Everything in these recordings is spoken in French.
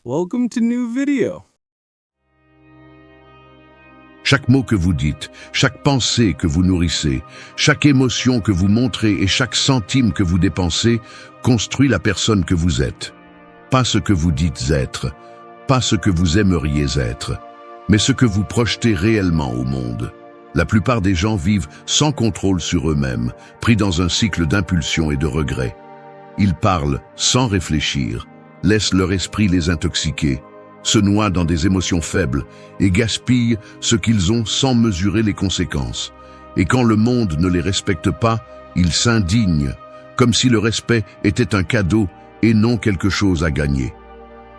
Welcome to new video. Chaque mot que vous dites, chaque pensée que vous nourrissez, chaque émotion que vous montrez et chaque centime que vous dépensez construit la personne que vous êtes. Pas ce que vous dites être, pas ce que vous aimeriez être, mais ce que vous projetez réellement au monde. La plupart des gens vivent sans contrôle sur eux-mêmes, pris dans un cycle d'impulsion et de regrets. Ils parlent sans réfléchir, laissent leur esprit les intoxiquer, se noient dans des émotions faibles et gaspillent ce qu'ils ont sans mesurer les conséquences. Et quand le monde ne les respecte pas, ils s'indignent, comme si le respect était un cadeau et non quelque chose à gagner.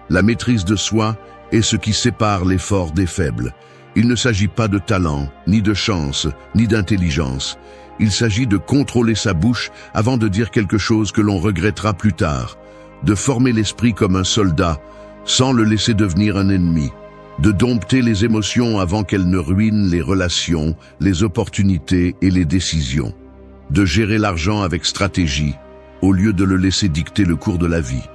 La maîtrise de soi est ce qui sépare les forts des faibles. Il ne s'agit pas de talent, ni de chance, ni d'intelligence. Il s'agit de contrôler sa bouche avant de dire quelque chose que l'on regrettera plus tard, de former l'esprit comme un soldat, sans le laisser devenir un ennemi, de dompter les émotions avant qu'elles ne ruinent les relations, les opportunités et les décisions, de gérer l'argent avec stratégie, au lieu de le laisser dicter le cours de la vie.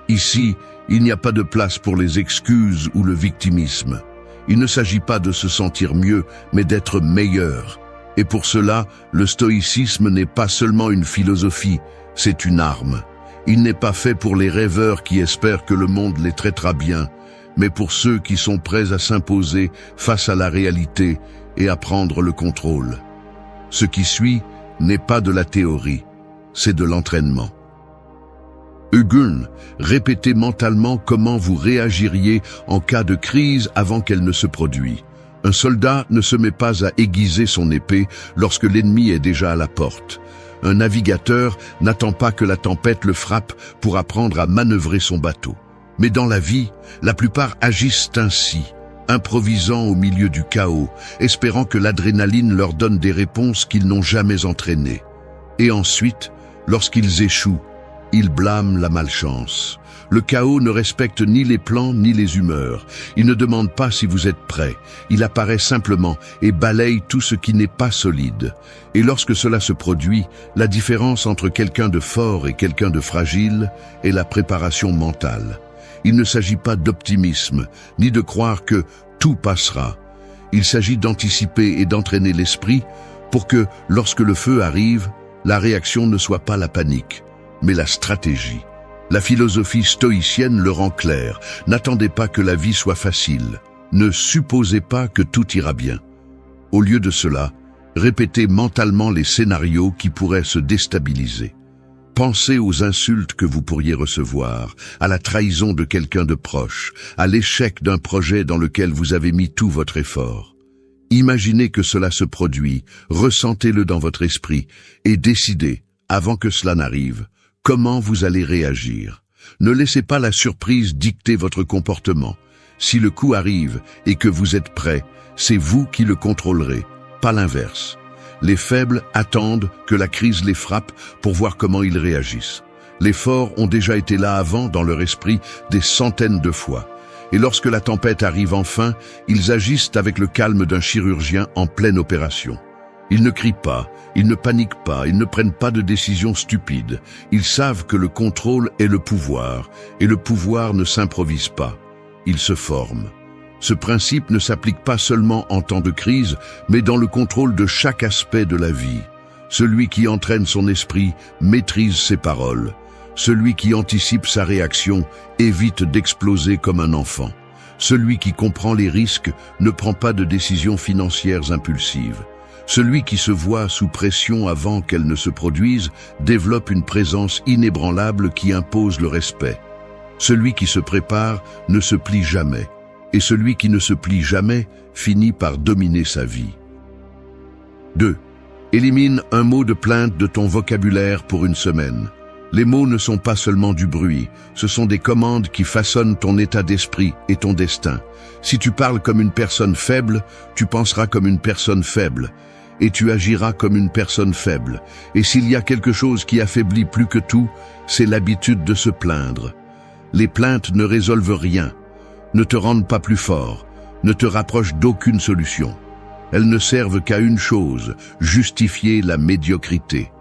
Ici, il n'y a pas de place pour les excuses ou le victimisme. Il ne s'agit pas de se sentir mieux, mais d'être meilleur. Et pour cela, le stoïcisme n'est pas seulement une philosophie, c'est une arme. Il n'est pas fait pour les rêveurs qui espèrent que le monde les traitera bien, mais pour ceux qui sont prêts à s'imposer face à la réalité et à prendre le contrôle. Ce qui suit n'est pas de la théorie, c'est de l'entraînement. Hugun, répétez mentalement comment vous réagiriez en cas de crise avant qu'elle ne se produise. Un soldat ne se met pas à aiguiser son épée lorsque l'ennemi est déjà à la porte. Un navigateur n'attend pas que la tempête le frappe pour apprendre à manœuvrer son bateau. Mais dans la vie, la plupart agissent ainsi, improvisant au milieu du chaos, espérant que l'adrénaline leur donne des réponses qu'ils n'ont jamais entraînées. Et ensuite, lorsqu'ils échouent, ils blâment la malchance. Le chaos ne respecte ni les plans ni les humeurs. Il ne demande pas si vous êtes prêt. Il apparaît simplement et balaye tout ce qui n'est pas solide. Et lorsque cela se produit, la différence entre quelqu'un de fort et quelqu'un de fragile est la préparation mentale. Il ne s'agit pas d'optimisme, ni de croire que tout passera. Il s'agit d'anticiper et d'entraîner l'esprit pour que, lorsque le feu arrive, la réaction ne soit pas la panique, mais la stratégie. La philosophie stoïcienne le rend clair. N'attendez pas que la vie soit facile. Ne supposez pas que tout ira bien. Au lieu de cela, répétez mentalement les scénarios qui pourraient se déstabiliser. Pensez aux insultes que vous pourriez recevoir, à la trahison de quelqu'un de proche, à l'échec d'un projet dans lequel vous avez mis tout votre effort. Imaginez que cela se produit, ressentez-le dans votre esprit et décidez, avant que cela n'arrive, comment vous allez réagir. Ne laissez pas la surprise dicter votre comportement. Si le coup arrive et que vous êtes prêt, c'est vous qui le contrôlerez, pas l'inverse. Les faibles attendent que la crise les frappe pour voir comment ils réagissent. Les forts ont déjà été là avant dans leur esprit des centaines de fois. Et lorsque la tempête arrive enfin, ils agissent avec le calme d'un chirurgien en pleine opération. Ils ne crient pas, ils ne paniquent pas, ils ne prennent pas de décisions stupides. Ils savent que le contrôle est le pouvoir, et le pouvoir ne s'improvise pas. Il se forme. Ce principe ne s'applique pas seulement en temps de crise, mais dans le contrôle de chaque aspect de la vie. Celui qui entraîne son esprit maîtrise ses paroles. Celui qui anticipe sa réaction évite d'exploser comme un enfant. Celui qui comprend les risques ne prend pas de décisions financières impulsives. Celui qui se voit sous pression avant qu'elle ne se produise développe une présence inébranlable qui impose le respect. Celui qui se prépare ne se plie jamais, et celui qui ne se plie jamais finit par dominer sa vie. 2. Élimine un mot de plainte de ton vocabulaire pour une semaine. Les mots ne sont pas seulement du bruit, ce sont des commandes qui façonnent ton état d'esprit et ton destin. Si tu parles comme une personne faible, tu penseras comme une personne faible. Et tu agiras comme une personne faible. Et s'il y a quelque chose qui affaiblit plus que tout, c'est l'habitude de se plaindre. Les plaintes ne résolvent rien, ne te rendent pas plus fort, ne te rapprochent d'aucune solution. Elles ne servent qu'à une chose, justifier la médiocrité.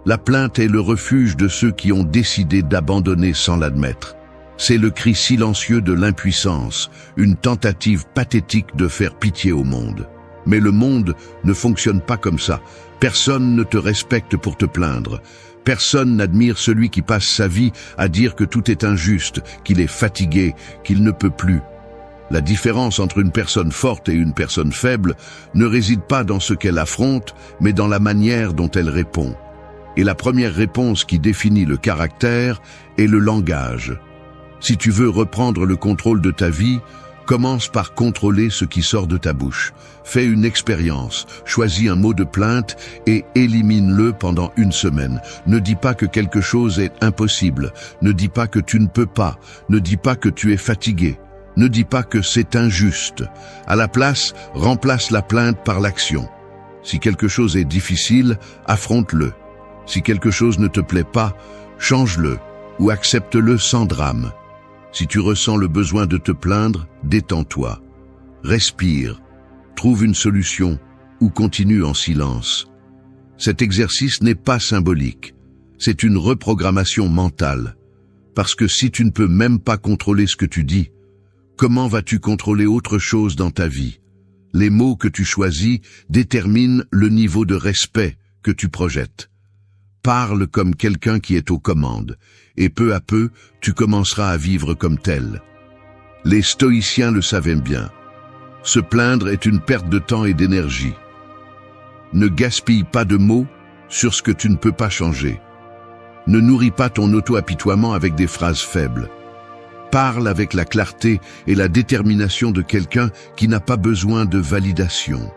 La plainte est le refuge de ceux qui ont décidé d'abandonner sans l'admettre. C'est le cri silencieux de l'impuissance, une tentative pathétique de faire pitié au monde. Mais le monde ne fonctionne pas comme ça. Personne ne te respecte pour te plaindre. Personne n'admire celui qui passe sa vie à dire que tout est injuste, qu'il est fatigué, qu'il ne peut plus. La différence entre une personne forte et une personne faible ne réside pas dans ce qu'elle affronte, mais dans la manière dont elle répond. Et la première réponse qui définit le caractère est le langage. Si tu veux reprendre le contrôle de ta vie, commence par contrôler ce qui sort de ta bouche. Fais une expérience, choisis un mot de plainte et élimine-le pendant une semaine. Ne dis pas que quelque chose est impossible, ne dis pas que tu ne peux pas, ne dis pas que tu es fatigué, ne dis pas que c'est injuste. À la place, remplace la plainte par l'action. Si quelque chose est difficile, affronte-le. Si quelque chose ne te plaît pas, change-le ou accepte-le sans drame. Si tu ressens le besoin de te plaindre, détends-toi. Respire, trouve une solution ou continue en silence. Cet exercice n'est pas symbolique, c'est une reprogrammation mentale. Parce que si tu ne peux même pas contrôler ce que tu dis, comment vas-tu contrôler autre chose dans ta vie? Les mots que tu choisis déterminent le niveau de respect que tu projettes. Parle comme quelqu'un qui est aux commandes, et peu à peu, tu commenceras à vivre comme tel. Les stoïciens le savaient bien. Se plaindre est une perte de temps et d'énergie. Ne gaspille pas de mots sur ce que tu ne peux pas changer. Ne nourris pas ton auto-apitoiement avec des phrases faibles. Parle avec la clarté et la détermination de quelqu'un qui n'a pas besoin de validation.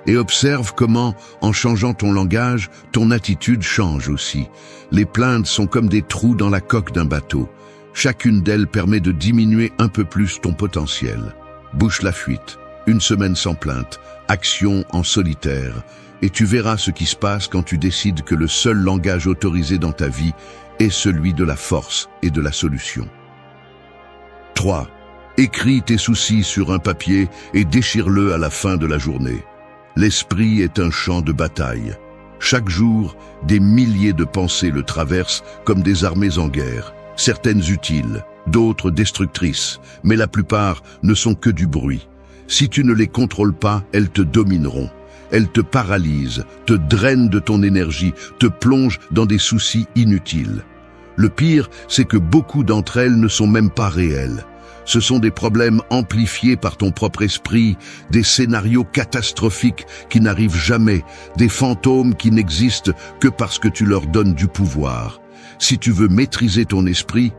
Et observe comment, en changeant ton langage, ton attitude change aussi. Les plaintes sont comme des trous dans la coque d'un bateau. Chacune d'elles permet de diminuer un peu plus ton potentiel. Bouche la fuite, une semaine sans plainte, action en solitaire, et tu verras ce qui se passe quand tu décides que le seul langage autorisé dans ta vie est celui de la force et de la solution. 3. Écris tes soucis sur un papier et déchire-le à la fin de la journée. L'esprit est un champ de bataille. Chaque jour, des milliers de pensées le traversent comme des armées en guerre, certaines utiles, d'autres destructrices, mais la plupart ne sont que du bruit. Si tu ne les contrôles pas, elles te domineront. Elles te paralysent, te drainent de ton énergie, te plongent dans des soucis inutiles. Le pire, c'est que beaucoup d'entre elles ne sont même pas réelles. Ce sont des problèmes amplifiés par ton propre esprit, des scénarios catastrophiques qui n'arrivent jamais, des fantômes qui n'existent que parce que tu leur donnes du pouvoir. Si tu veux maîtriser ton esprit,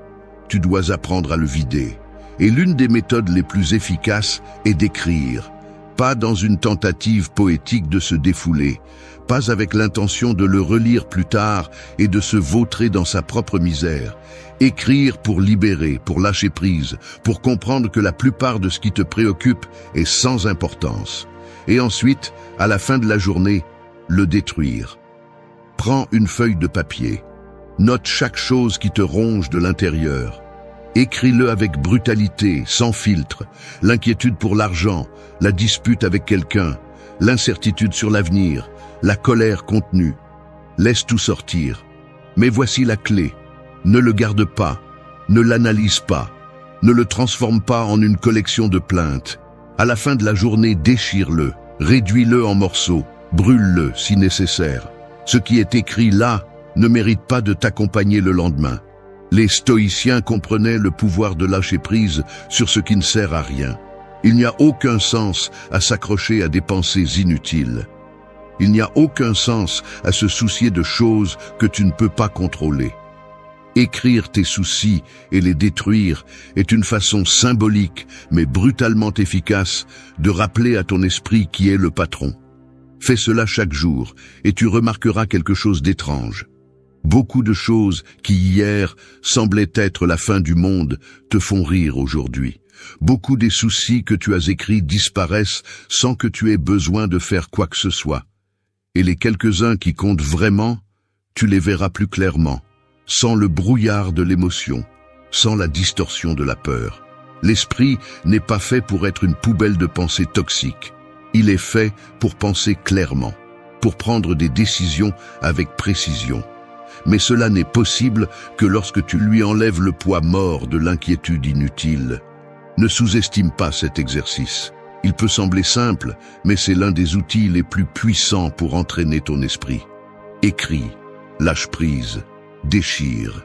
tu dois apprendre à le vider. Et l'une des méthodes les plus efficaces est d'écrire. Pas dans une tentative poétique de se défouler, pas avec l'intention de le relire plus tard et de se vautrer dans sa propre misère. Écrire pour libérer, pour lâcher prise, pour comprendre que la plupart de ce qui te préoccupe est sans importance. Et ensuite, à la fin de la journée, le détruire. Prends une feuille de papier. Note chaque chose qui te ronge de l'intérieur. Écris-le avec brutalité, sans filtre. L'inquiétude pour l'argent, la dispute avec quelqu'un, l'incertitude sur l'avenir, la colère contenue. Laisse tout sortir. Mais voici la clé. Ne le garde pas, ne l'analyse pas, ne le transforme pas en une collection de plaintes. À la fin de la journée, déchire-le, réduis-le en morceaux, brûle-le si nécessaire. Ce qui est écrit là ne mérite pas de t'accompagner le lendemain. Les stoïciens comprenaient le pouvoir de lâcher prise sur ce qui ne sert à rien. Il n'y a aucun sens à s'accrocher à des pensées inutiles. Il n'y a aucun sens à se soucier de choses que tu ne peux pas contrôler. Écrire tes soucis et les détruire est une façon symbolique, mais brutalement efficace, de rappeler à ton esprit qui est le patron. Fais cela chaque jour, et tu remarqueras quelque chose d'étrange. Beaucoup de choses qui hier semblaient être la fin du monde te font rire aujourd'hui. Beaucoup des soucis que tu as écrits disparaissent sans que tu aies besoin de faire quoi que ce soit. Et les quelques-uns qui comptent vraiment, tu les verras plus clairement. Sans le brouillard de l'émotion, sans la distorsion de la peur. L'esprit n'est pas fait pour être une poubelle de pensées toxiques. Il est fait pour penser clairement, pour prendre des décisions avec précision. mais cela n'est possible que lorsque tu lui enlèves le poids mort de l'inquiétude inutile. Ne sous-estime pas cet exercice. Il peut sembler simple, mais c'est l'un des outils les plus puissants pour entraîner ton esprit. Écris, lâche prise, déchire,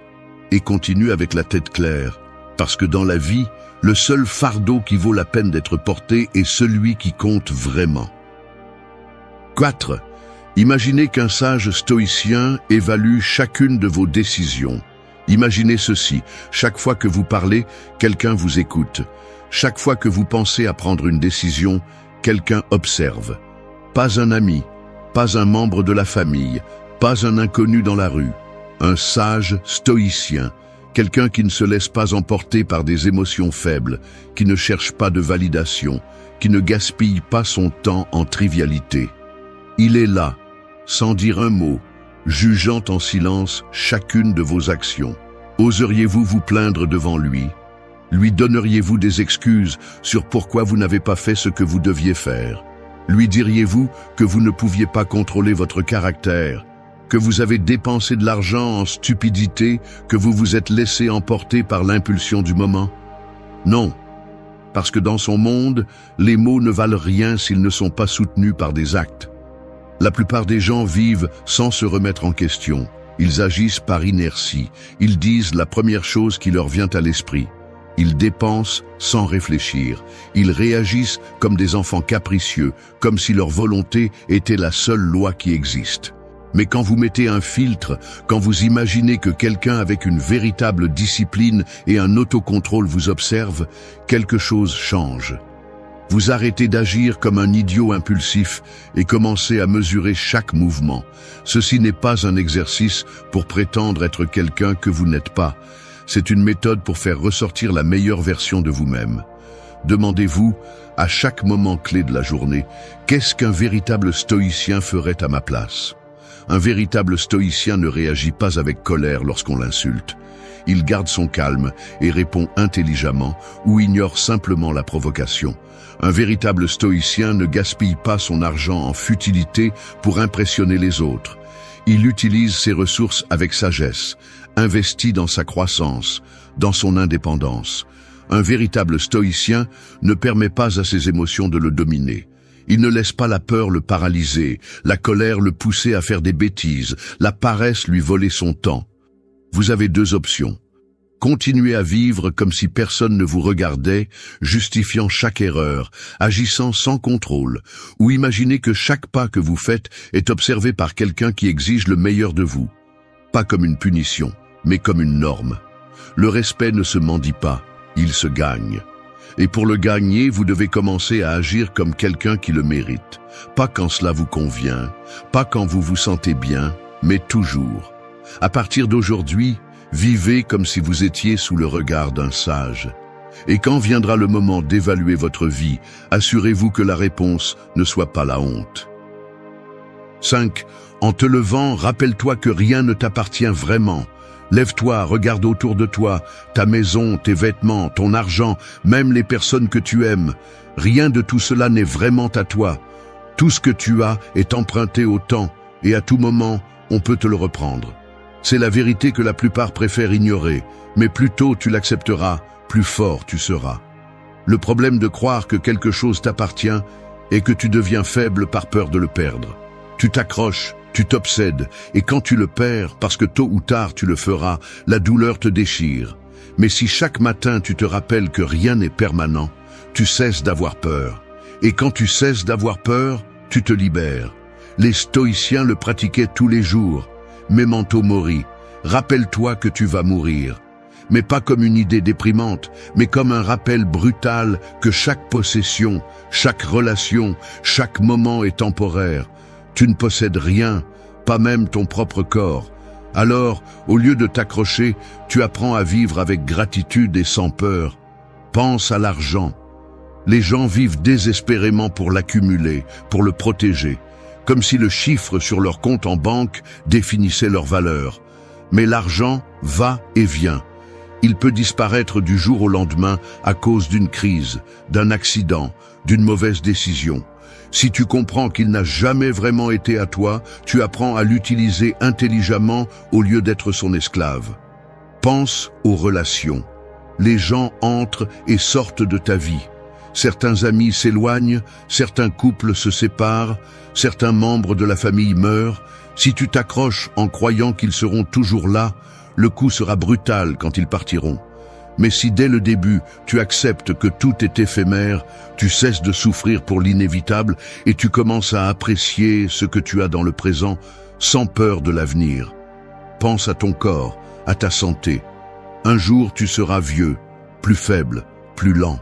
et continue avec la tête claire, parce que dans la vie, le seul fardeau qui vaut la peine d'être porté est celui qui compte vraiment. 4. Imaginez qu'un sage stoïcien évalue chacune de vos décisions. Imaginez ceci, chaque fois que vous parlez, quelqu'un vous écoute. Chaque fois que vous pensez à prendre une décision, quelqu'un observe. Pas un ami, pas un membre de la famille, pas un inconnu dans la rue. Un sage stoïcien, quelqu'un qui ne se laisse pas emporter par des émotions faibles, qui ne cherche pas de validation, qui ne gaspille pas son temps en trivialité. Il est là, sans dire un mot, jugeant en silence chacune de vos actions. Oseriez-vous vous plaindre devant lui? Lui donneriez-vous des excuses sur pourquoi vous n'avez pas fait ce que vous deviez faire? Lui diriez-vous que vous ne pouviez pas contrôler votre caractère, que vous avez dépensé de l'argent en stupidité, que vous vous êtes laissé emporter par l'impulsion du moment? Non, parce que dans son monde, les mots ne valent rien s'ils ne sont pas soutenus par des actes. La plupart des gens vivent sans se remettre en question. Ils agissent par inertie. Ils disent la première chose qui leur vient à l'esprit. Ils dépensent sans réfléchir. Ils réagissent comme des enfants capricieux, comme si leur volonté était la seule loi qui existe. Mais quand vous mettez un filtre, quand vous imaginez que quelqu'un avec une véritable discipline et un autocontrôle vous observe, quelque chose change. Vous arrêtez d'agir comme un idiot impulsif et commencez à mesurer chaque mouvement. Ceci n'est pas un exercice pour prétendre être quelqu'un que vous n'êtes pas. C'est une méthode pour faire ressortir la meilleure version de vous-même. Demandez-vous, à chaque moment clé de la journée, qu'est-ce qu'un véritable stoïcien ferait à ma place? Un véritable stoïcien ne réagit pas avec colère lorsqu'on l'insulte. Il garde son calme et répond intelligemment ou ignore simplement la provocation. Un véritable stoïcien ne gaspille pas son argent en futilité pour impressionner les autres. Il utilise ses ressources avec sagesse, investit dans sa croissance, dans son indépendance. Un véritable stoïcien ne permet pas à ses émotions de le dominer. Il ne laisse pas la peur le paralyser, la colère le pousser à faire des bêtises, la paresse lui voler son temps. Vous avez deux options. Continuez à vivre comme si personne ne vous regardait, justifiant chaque erreur, agissant sans contrôle, ou imaginez que chaque pas que vous faites est observé par quelqu'un qui exige le meilleur de vous. Pas comme une punition, mais comme une norme. Le respect ne se mendie pas, il se gagne. Et pour le gagner, vous devez commencer à agir comme quelqu'un qui le mérite. Pas quand cela vous convient, pas quand vous vous sentez bien, mais toujours. À partir d'aujourd'hui, vivez comme si vous étiez sous le regard d'un sage. Et quand viendra le moment d'évaluer votre vie, assurez-vous que la réponse ne soit pas la honte. 5. En te levant, rappelle-toi que rien ne t'appartient vraiment. Lève-toi, regarde autour de toi, ta maison, tes vêtements, ton argent, même les personnes que tu aimes. Rien de tout cela n'est vraiment à toi. Tout ce que tu as est emprunté au temps, et à tout moment, on peut te le reprendre. C'est la vérité que la plupart préfèrent ignorer, mais plus tôt tu l'accepteras, plus fort tu seras. Le problème de croire que quelque chose t'appartient est que tu deviens faible par peur de le perdre. Tu t'accroches, tu t'obsèdes, et quand tu le perds, parce que tôt ou tard tu le feras, la douleur te déchire. Mais si chaque matin tu te rappelles que rien n'est permanent, tu cesses d'avoir peur. Et quand tu cesses d'avoir peur, tu te libères. Les stoïciens le pratiquaient tous les jours. Memento mori, rappelle-toi que tu vas mourir. Mais pas comme une idée déprimante, mais comme un rappel brutal que chaque possession, chaque relation, chaque moment est temporaire. Tu ne possèdes rien, pas même ton propre corps. Alors, au lieu de t'accrocher, tu apprends à vivre avec gratitude et sans peur. Pense à l'argent. Les gens vivent désespérément pour l'accumuler, pour le protéger, comme si le chiffre sur leur compte en banque définissait leur valeur. Mais l'argent va et vient. Il peut disparaître du jour au lendemain à cause d'une crise, d'un accident, d'une mauvaise décision. Si tu comprends qu'il n'a jamais vraiment été à toi, tu apprends à l'utiliser intelligemment au lieu d'être son esclave. Pense aux relations. Les gens entrent et sortent de ta vie. Certains amis s'éloignent, certains couples se séparent, certains membres de la famille meurent. Si tu t'accroches en croyant qu'ils seront toujours là, le coup sera brutal quand ils partiront. Mais si dès le début, tu acceptes que tout est éphémère, tu cesses de souffrir pour l'inévitable et tu commences à apprécier ce que tu as dans le présent sans peur de l'avenir. Pense à ton corps, à ta santé. Un jour, tu seras vieux, plus faible, plus lent.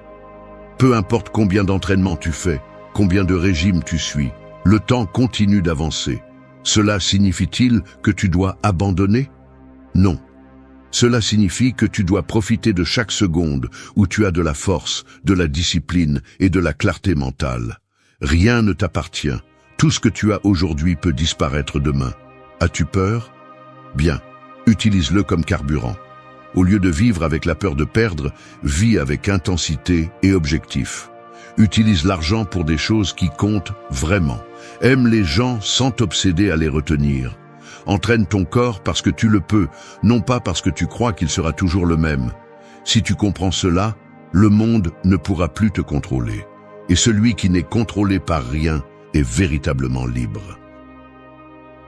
Peu importe combien d'entraînements tu fais, combien de régimes tu suis, le temps continue d'avancer. Cela signifie-t-il que tu dois abandonner? Non. Cela signifie que tu dois profiter de chaque seconde où tu as de la force, de la discipline et de la clarté mentale. Rien ne t'appartient. Tout ce que tu as aujourd'hui peut disparaître demain. As-tu peur? Bien, utilise-le comme carburant. Au lieu de vivre avec la peur de perdre, vis avec intensité et objectif. Utilise l'argent pour des choses qui comptent vraiment. Aime les gens sans t'obséder à les retenir. Entraîne ton corps parce que tu le peux, non pas parce que tu crois qu'il sera toujours le même. Si tu comprends cela, le monde ne pourra plus te contrôler. Et celui qui n'est contrôlé par rien est véritablement libre.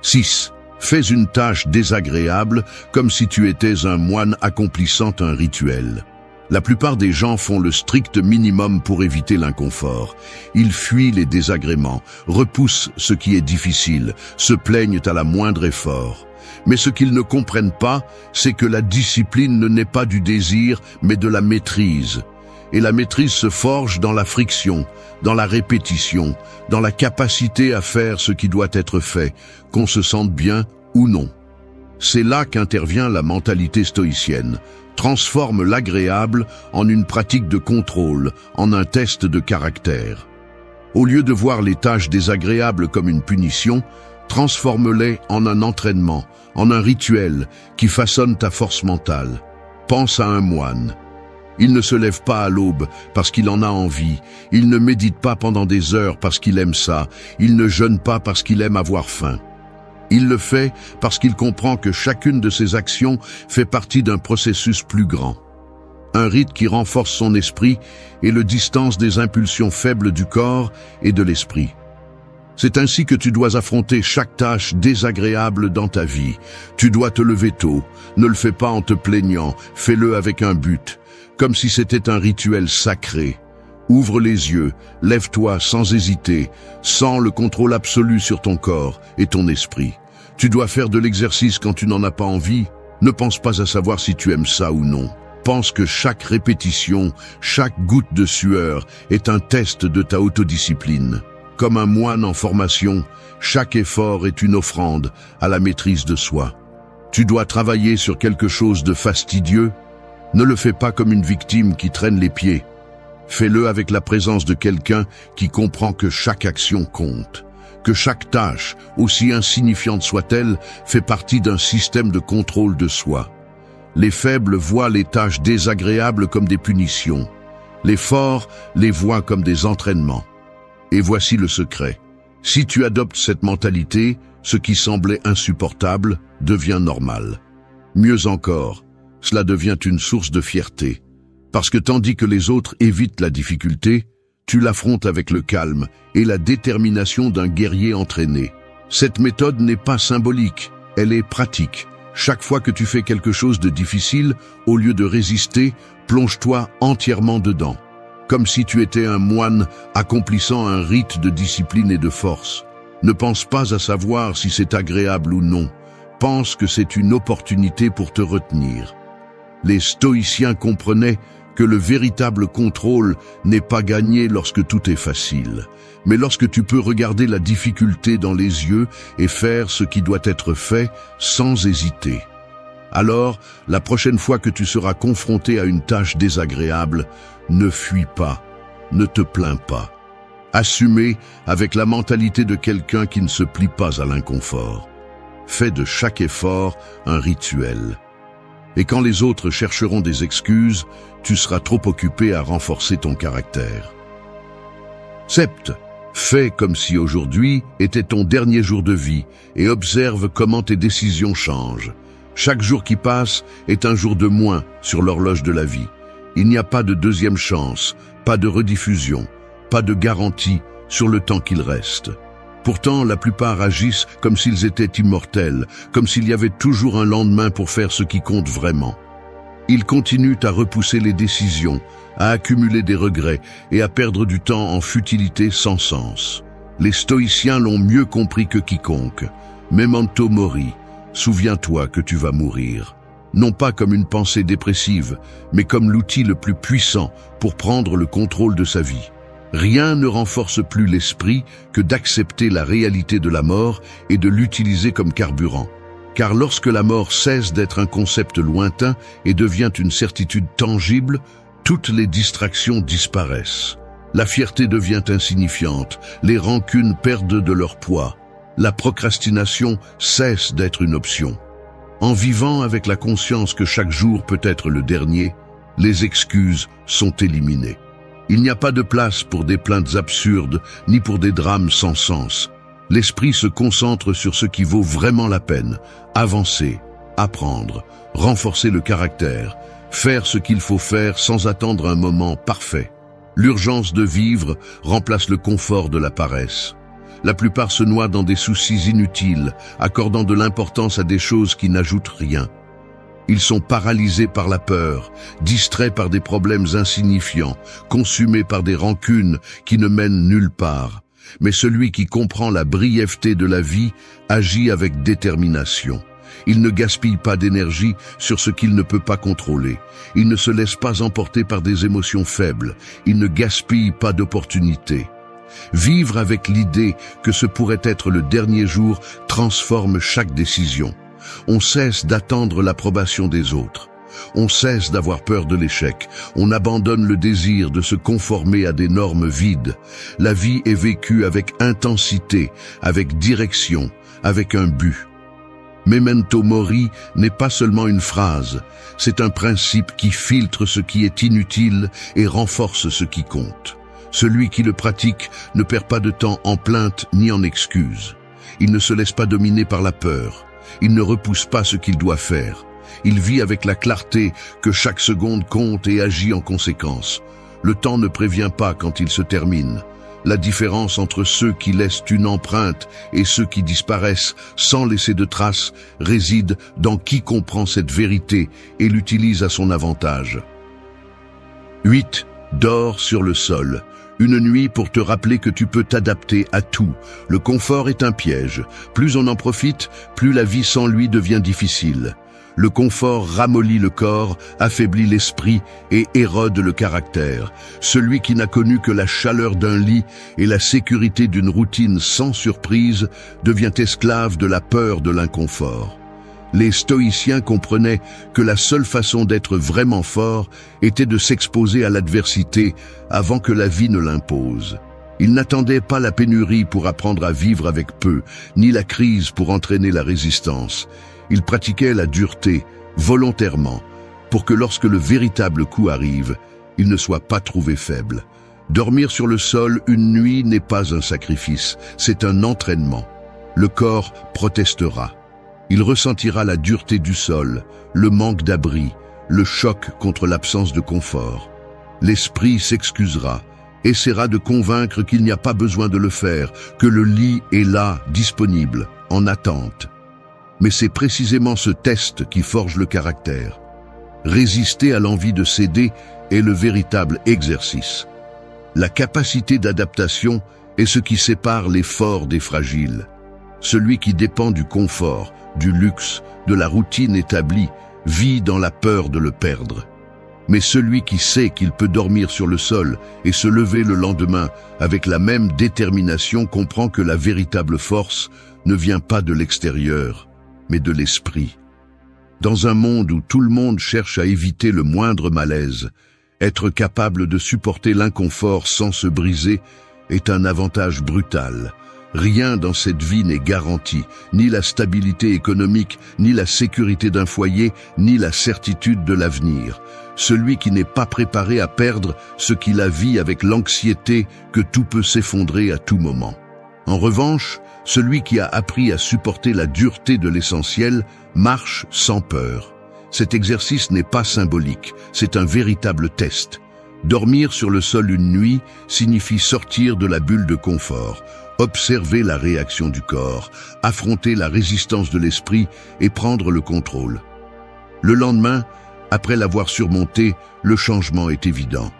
6. Fais une tâche désagréable comme si tu étais un moine accomplissant un rituel. La plupart des gens font le strict minimum pour éviter l'inconfort. Ils fuient les désagréments, repoussent ce qui est difficile, se plaignent à la moindre effort. Mais ce qu'ils ne comprennent pas, c'est que la discipline ne naît pas du désir, mais de la maîtrise. Et la maîtrise se forge dans la friction, dans la répétition, dans la capacité à faire ce qui doit être fait, qu'on se sente bien ou non. C'est là qu'intervient la mentalité stoïcienne. Transforme l'agréable en une pratique de contrôle, en un test de caractère. Au lieu de voir les tâches désagréables comme une punition, transforme-les en un entraînement, en un rituel qui façonne ta force mentale. Pense à un moine. Il ne se lève pas à l'aube parce qu'il en a envie. Il ne médite pas pendant des heures parce qu'il aime ça. Il ne jeûne pas parce qu'il aime avoir faim. Il le fait parce qu'il comprend que chacune de ses actions fait partie d'un processus plus grand. Un rite qui renforce son esprit et le distance des impulsions faibles du corps et de l'esprit. C'est ainsi que tu dois affronter chaque tâche désagréable dans ta vie. Tu dois te lever tôt. Ne le fais pas en te plaignant. Fais-le avec un but, comme si c'était un rituel sacré. Ouvre les yeux, lève-toi sans hésiter, sens le contrôle absolu sur ton corps et ton esprit. Tu dois faire de l'exercice quand tu n'en as pas envie. Ne pense pas à savoir si tu aimes ça ou non. Pense que chaque répétition, chaque goutte de sueur est un test de ta autodiscipline. Comme un moine en formation, chaque effort est une offrande à la maîtrise de soi. Tu dois travailler sur quelque chose de fastidieux. Ne le fais pas comme une victime qui traîne les pieds. Fais-le avec la présence de quelqu'un qui comprend que chaque action compte, que chaque tâche, aussi insignifiante soit-elle, fait partie d'un système de contrôle de soi. Les faibles voient les tâches désagréables comme des punitions. Les forts les voient comme des entraînements. Et voici le secret. Si tu adoptes cette mentalité, ce qui semblait insupportable devient normal. Mieux encore, cela devient une source de fierté. Parce que tandis que les autres évitent la difficulté, tu l'affrontes avec le calme et la détermination d'un guerrier entraîné. Cette méthode n'est pas symbolique, elle est pratique. Chaque fois que tu fais quelque chose de difficile, au lieu de résister, plonge-toi entièrement dedans. Comme si tu étais un moine accomplissant un rite de discipline et de force. Ne pense pas à savoir si c'est agréable ou non. Pense que c'est une opportunité pour te retenir. Les stoïciens comprenaient que le véritable contrôle n'est pas gagné lorsque tout est facile, mais lorsque tu peux regarder la difficulté dans les yeux et faire ce qui doit être fait sans hésiter. Alors, la prochaine fois que tu seras confronté à une tâche désagréable, ne fuis pas, ne te plains pas. Assumez avec la mentalité de quelqu'un qui ne se plie pas à l'inconfort. Fais de chaque effort un rituel. Et quand les autres chercheront des excuses, tu seras trop occupé à renforcer ton caractère. 7. Fais comme si aujourd'hui était ton dernier jour de vie et observe comment tes décisions changent. Chaque jour qui passe est un jour de moins sur l'horloge de la vie. Il n'y a pas de deuxième chance, pas de rediffusion, pas de garantie sur le temps qu'il reste. Pourtant, la plupart agissent comme s'ils étaient immortels, comme s'il y avait toujours un lendemain pour faire ce qui compte vraiment. Ils continuent à repousser les décisions, à accumuler des regrets et à perdre du temps en futilité sans sens. Les stoïciens l'ont mieux compris que quiconque. Memento mori, souviens-toi que tu vas mourir. Non pas comme une pensée dépressive, mais comme l'outil le plus puissant pour prendre le contrôle de sa vie. Rien ne renforce plus l'esprit que d'accepter la réalité de la mort et de l'utiliser comme carburant. Car lorsque la mort cesse d'être un concept lointain et devient une certitude tangible, toutes les distractions disparaissent. La fierté devient insignifiante, les rancunes perdent de leur poids. La procrastination cesse d'être une option. En vivant avec la conscience que chaque jour peut être le dernier, les excuses sont éliminées. Il n'y a pas de place pour des plaintes absurdes, ni pour des drames sans sens. L'esprit se concentre sur ce qui vaut vraiment la peine. Avancer, apprendre, renforcer le caractère, faire ce qu'il faut faire sans attendre un moment parfait. L'urgence de vivre remplace le confort de la paresse. La plupart se noient dans des soucis inutiles, accordant de l'importance à des choses qui n'ajoutent rien. Ils sont paralysés par la peur, distraits par des problèmes insignifiants, consumés par des rancunes qui ne mènent nulle part. Mais celui qui comprend la brièveté de la vie agit avec détermination. Il ne gaspille pas d'énergie sur ce qu'il ne peut pas contrôler. Il ne se laisse pas emporter par des émotions faibles. Il ne gaspille pas d'opportunités. Vivre avec l'idée que ce pourrait être le dernier jour transforme chaque décision. On cesse d'attendre l'approbation des autres. On cesse d'avoir peur de l'échec. On abandonne le désir de se conformer à des normes vides. La vie est vécue avec intensité, avec direction, avec un but. Memento mori n'est pas seulement une phrase, c'est un principe qui filtre ce qui est inutile et renforce ce qui compte. Celui qui le pratique ne perd pas de temps en plaintes ni en excuses. Il ne se laisse pas dominer par la peur. Il ne repousse pas ce qu'il doit faire. Il vit avec la clarté que chaque seconde compte et agit en conséquence. Le temps ne prévient pas quand il se termine. La différence entre ceux qui laissent une empreinte et ceux qui disparaissent sans laisser de traces réside dans qui comprend cette vérité et l'utilise à son avantage. 8. Dors sur le sol. Une nuit pour te rappeler que tu peux t'adapter à tout. Le confort est un piège. Plus on en profite, plus la vie sans lui devient difficile. Le confort ramollit le corps, affaiblit l'esprit et érode le caractère. Celui qui n'a connu que la chaleur d'un lit et la sécurité d'une routine sans surprise devient esclave de la peur de l'inconfort. Les stoïciens comprenaient que la seule façon d'être vraiment fort était de s'exposer à l'adversité avant que la vie ne l'impose. Ils n'attendaient pas la pénurie pour apprendre à vivre avec peu, ni la crise pour entraîner la résistance. Ils pratiquaient la dureté, volontairement, pour que lorsque le véritable coup arrive, ils ne soient pas trouvés faibles. Dormir sur le sol une nuit n'est pas un sacrifice, c'est un entraînement. Le corps protestera. Il ressentira la dureté du sol, le manque d'abri, le choc contre l'absence de confort. L'esprit s'excusera, essaiera de convaincre qu'il n'y a pas besoin de le faire, que le lit est là, disponible, en attente. Mais c'est précisément ce test qui forge le caractère. Résister à l'envie de céder est le véritable exercice. La capacité d'adaptation est ce qui sépare les forts des fragiles. Celui qui dépend du confort, du luxe, de la routine établie, vit dans la peur de le perdre. Mais celui qui sait qu'il peut dormir sur le sol et se lever le lendemain avec la même détermination comprend que la véritable force ne vient pas de l'extérieur, mais de l'esprit. Dans un monde où tout le monde cherche à éviter le moindre malaise, être capable de supporter l'inconfort sans se briser est un avantage brutal. Rien dans cette vie n'est garanti, ni la stabilité économique, ni la sécurité d'un foyer, ni la certitude de l'avenir. celui qui n'est pas préparé à perdre ce qu'il a vit avec l'anxiété que tout peut s'effondrer à tout moment. En revanche, celui qui a appris à supporter la dureté de l'essentiel marche sans peur. Cet exercice n'est pas symbolique, c'est un véritable test. Dormir sur le sol une nuit signifie sortir de la bulle de confort, observer la réaction du corps, affronter la résistance de l'esprit et prendre le contrôle. Le lendemain, après l'avoir surmonté, le changement est évident.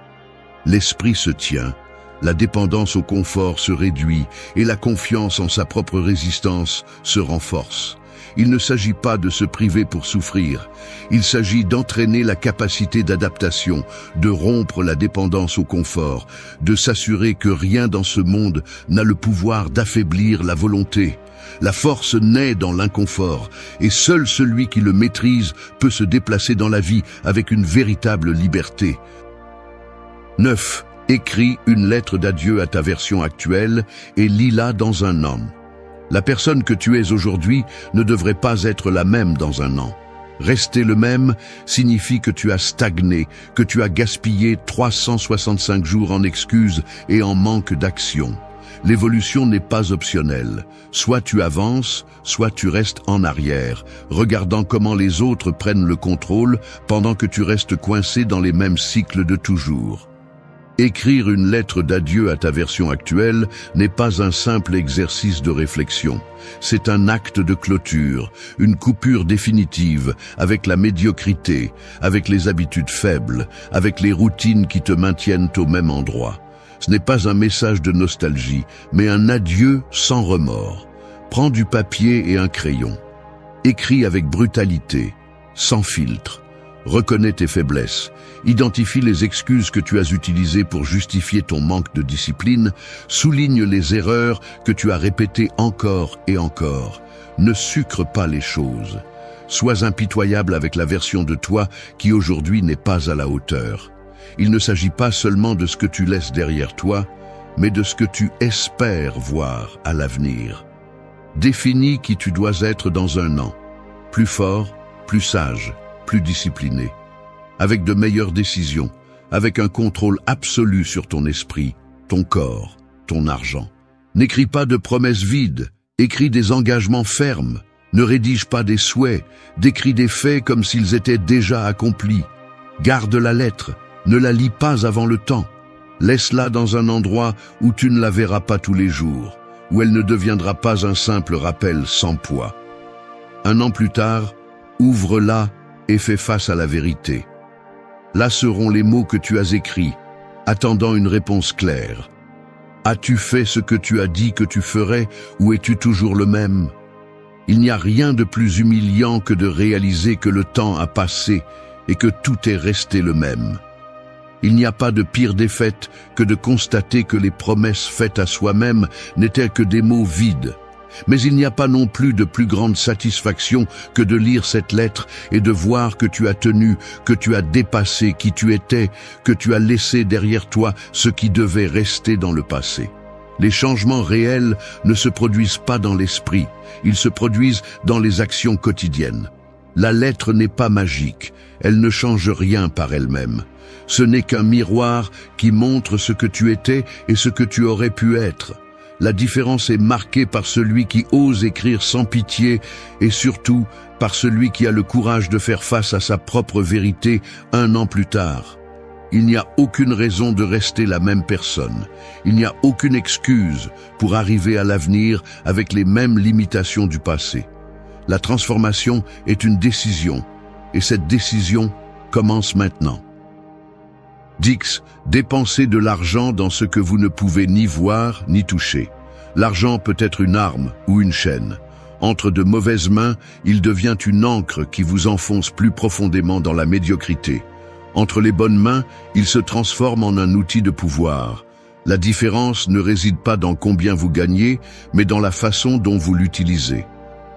L'esprit se tient, la dépendance au confort se réduit et la confiance en sa propre résistance se renforce. Il ne s'agit pas de se priver pour souffrir, il s'agit d'entraîner la capacité d'adaptation, de rompre la dépendance au confort, de s'assurer que rien dans ce monde n'a le pouvoir d'affaiblir la volonté. La force naît dans l'inconfort, et seul celui qui le maîtrise peut se déplacer dans la vie avec une véritable liberté. 9. Écris une lettre d'adieu à ta version actuelle et lis-la dans un an. La personne que tu es aujourd'hui ne devrait pas être la même dans un an. Rester le même signifie que tu as stagné, que tu as gaspillé 365 jours en excuses et en manque d'action. L'évolution n'est pas optionnelle. Soit tu avances, soit tu restes en arrière, regardant comment les autres prennent le contrôle pendant que tu restes coincé dans les mêmes cycles de toujours. Écrire une lettre d'adieu à ta version actuelle n'est pas un simple exercice de réflexion. C'est un acte de clôture, une coupure définitive avec la médiocrité, avec les habitudes faibles, avec les routines qui te maintiennent au même endroit. Ce n'est pas un message de nostalgie, mais un adieu sans remords. Prends du papier et un crayon. Écris avec brutalité, sans filtre. Reconnais tes faiblesses. Identifie les excuses que tu as utilisées pour justifier ton manque de discipline. Souligne les erreurs que tu as répétées encore et encore. Ne sucre pas les choses. Sois impitoyable avec la version de toi qui aujourd'hui n'est pas à la hauteur. Il ne s'agit pas seulement de ce que tu laisses derrière toi, mais de ce que tu espères voir à l'avenir. Définis qui tu dois être dans un an. Plus fort, plus sage, plus discipliné. Avec de meilleures décisions, avec un contrôle absolu sur ton esprit, ton corps, ton argent. N'écris pas de promesses vides, écris des engagements fermes. Ne rédige pas des souhaits, décris des faits comme s'ils étaient déjà accomplis. Garde la lettre, ne la lis pas avant le temps. Laisse-la dans un endroit où tu ne la verras pas tous les jours, où elle ne deviendra pas un simple rappel sans poids. Un an plus tard, ouvre-la et fais face à la vérité. Là seront les mots que tu as écrits, attendant une réponse claire. As-tu fait ce que tu as dit que tu ferais, ou es-tu toujours le même? Il n'y a rien de plus humiliant que de réaliser que le temps a passé et que tout est resté le même. Il n'y a pas de pire défaite que de constater que les promesses faites à soi-même n'étaient que des mots vides. Mais il n'y a pas non plus de plus grande satisfaction que de lire cette lettre et de voir que tu as tenu, que tu as dépassé qui tu étais, que tu as laissé derrière toi ce qui devait rester dans le passé. Les changements réels ne se produisent pas dans l'esprit, ils se produisent dans les actions quotidiennes. La lettre n'est pas magique, elle ne change rien par elle-même. Ce n'est qu'un miroir qui montre ce que tu étais et ce que tu aurais pu être. La différence est marquée par celui qui ose écrire sans pitié et surtout par celui qui a le courage de faire face à sa propre vérité un an plus tard. Il n'y a aucune raison de rester la même personne. Il n'y a aucune excuse pour arriver à l'avenir avec les mêmes limitations du passé. La transformation est une décision, et cette décision commence maintenant. 10. Dépensez de l'argent dans ce que vous ne pouvez ni voir ni toucher. L'argent peut être une arme ou une chaîne. Entre de mauvaises mains, il devient une ancre qui vous enfonce plus profondément dans la médiocrité. Entre les bonnes mains, il se transforme en un outil de pouvoir. La différence ne réside pas dans combien vous gagnez, mais dans la façon dont vous l'utilisez.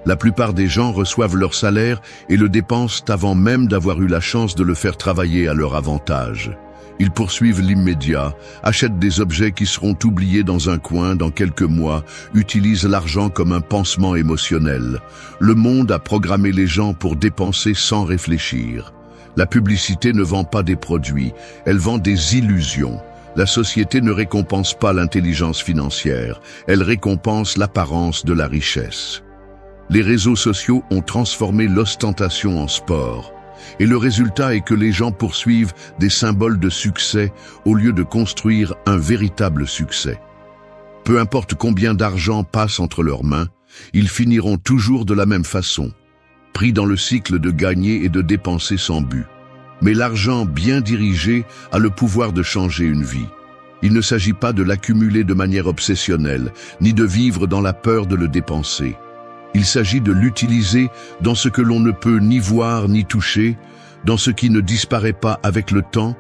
La plupart des gens reçoivent leur salaire et le dépensent avant même d'avoir eu la chance de le faire travailler à leur avantage. Ils poursuivent l'immédiat, achètent des objets qui seront oubliés dans un coin dans quelques mois, utilisent l'argent comme un pansement émotionnel. Le monde a programmé les gens pour dépenser sans réfléchir. La publicité ne vend pas des produits, elle vend des illusions. La société ne récompense pas l'intelligence financière, elle récompense l'apparence de la richesse. Les réseaux sociaux ont transformé l'ostentation en sport. Et le résultat est que les gens poursuivent des symboles de succès au lieu de construire un véritable succès. Peu importe combien d'argent passe entre leurs mains, ils finiront toujours de la même façon, pris dans le cycle de gagner et de dépenser sans but. Mais l'argent bien dirigé a le pouvoir de changer une vie. Il ne s'agit pas de l'accumuler de manière obsessionnelle, ni de vivre dans la peur de le dépenser. Il s'agit de l'utiliser dans ce que l'on ne peut ni voir ni toucher, dans ce qui ne disparaît pas avec le temps,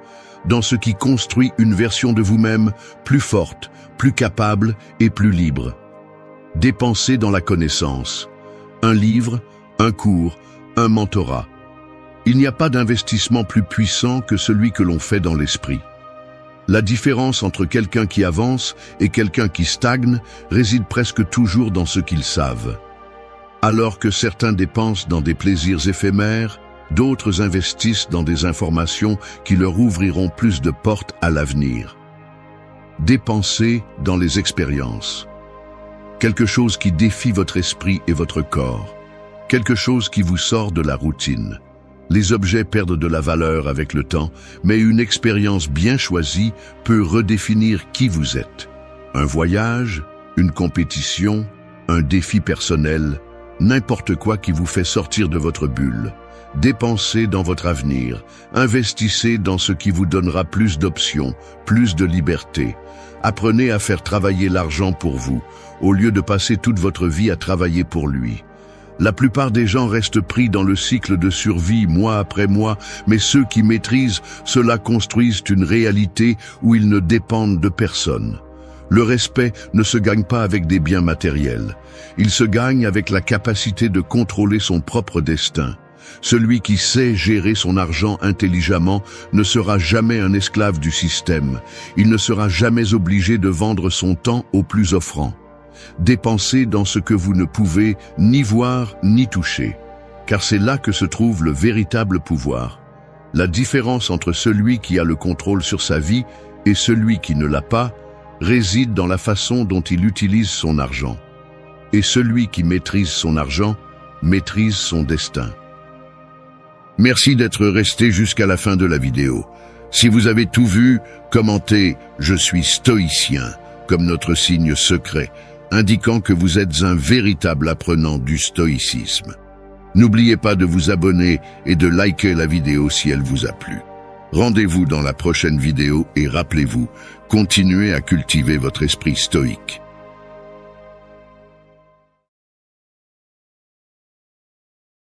dans ce qui construit une version de vous-même plus forte, plus capable et plus libre. Dépensez dans la connaissance. Un livre, un cours, un mentorat. Il n'y a pas d'investissement plus puissant que celui que l'on fait dans l'esprit. La différence entre quelqu'un qui avance et quelqu'un qui stagne réside presque toujours dans ce qu'ils savent. Alors que certains dépensent dans des plaisirs éphémères, d'autres investissent dans des informations qui leur ouvriront plus de portes à l'avenir. Dépensez dans les expériences. Quelque chose qui défie votre esprit et votre corps. Quelque chose qui vous sort de la routine. Les objets perdent de la valeur avec le temps, mais une expérience bien choisie peut redéfinir qui vous êtes. Un voyage, une compétition, un défi personnel, n'importe quoi qui vous fait sortir de votre bulle. Dépensez dans votre avenir, investissez dans ce qui vous donnera plus d'options, plus de liberté. Apprenez à faire travailler l'argent pour vous, au lieu de passer toute votre vie à travailler pour lui. La plupart des gens restent pris dans le cycle de survie mois après mois, mais ceux qui maîtrisent cela construisent une réalité où ils ne dépendent de personne. Le respect ne se gagne pas avec des biens matériels. Il se gagne avec la capacité de contrôler son propre destin. Celui qui sait gérer son argent intelligemment ne sera jamais un esclave du système. Il ne sera jamais obligé de vendre son temps au plus offrant. Dépensez dans ce que vous ne pouvez ni voir ni toucher, car c'est là que se trouve le véritable pouvoir. La différence entre celui qui a le contrôle sur sa vie et celui qui ne l'a pas réside dans la façon dont il utilise son argent. Et celui qui maîtrise son argent maîtrise son destin. Merci d'être resté jusqu'à la fin de la vidéo. Si vous avez tout vu, commentez « Je suis stoïcien » comme notre signe secret, indiquant que vous êtes un véritable apprenant du stoïcisme. N'oubliez pas de vous abonner et de liker la vidéo si elle vous a plu. Rendez-vous dans la prochaine vidéo et rappelez-vous, continuez à cultiver votre esprit stoïque.